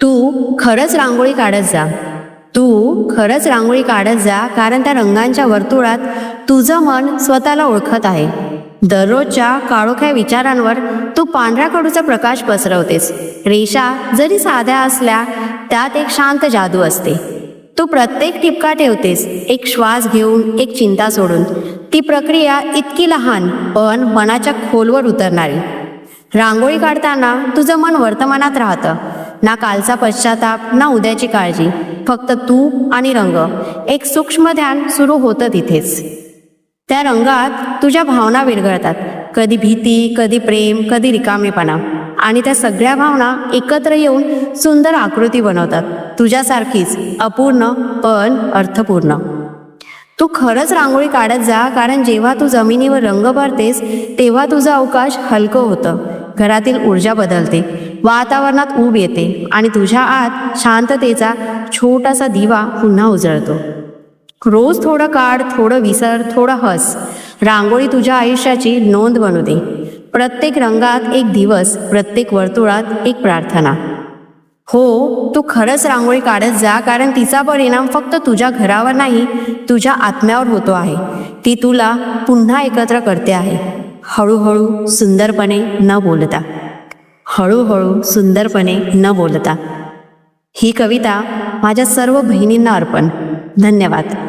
तू खरंच रांगोळी काढत जा. तू खरंच रांगोळी काढत जा, कारण त्या रंगांच्या वर्तुळात तुझं मन स्वतःला ओळखत आहे. दररोजच्या काळोख्या विचारांवर तू पांढऱ्या खडूचा प्रकाश पसरवतेस. रेषा जरी साध्या असल्या, त्यात एक शांत जादू असते. तू प्रत्येक ठिपका ठेवतेस, एक श्वास घेऊन, एक चिंता सोडून. ती प्रक्रिया इतकी लहान पण मनाच्या खोलवर उतरणारी. रांगोळी काढताना तुझं मन वर्तमानात राहतं. ना कालचा पश्चाताप, ना उद्याची काळजी. फक्त तू आणि रंग. एक सूक्ष्म ध्यान सुरू होतं तिथेच. त्या रंगात तुझ्या भावना विरघळतात. कधी भीती, कधी प्रेम, कधी रिकामेपणा. आणि त्या सगळ्या भावना एकत्र येऊन सुंदर आकृती बनवतात. तुझ्यासारखीच अपूर्ण पण अर्थपूर्ण. तू खरंच रांगोळी काढत जा, कारण जेव्हा तू जमिनीवर रंग भरतेस तेव्हा तुझं अवकाश हलकं होतं. घरातील ऊर्जा बदलते, वातावरणात ऊब येते आणि तुझ्या आत शांततेचा छोटासा दिवा पुन्हा उजळतो. रोज थोडं काढ, थोडं विसर, थोडं हस. रांगोळी तुझ्या आयुष्याची नोंद बनू दे. प्रत्येक रंगात एक दिवस, प्रत्येक वर्तुळात एक प्रार्थना. हो, तू खरंच रांगोळी काढत जा, कारण तिचा परिणाम फक्त तुझ्या घरावर नाही, तुझ्या आत्म्यावर होतो आहे. ती तुला पुन्हा एकत्र करते आहे. हळूहळू, सुंदरपणे, न बोलता. हळूहळू, सुंदरपणे, न बोलता. ही कविता माझ्या सर्व बहिणींना अर्पण. धन्यवाद.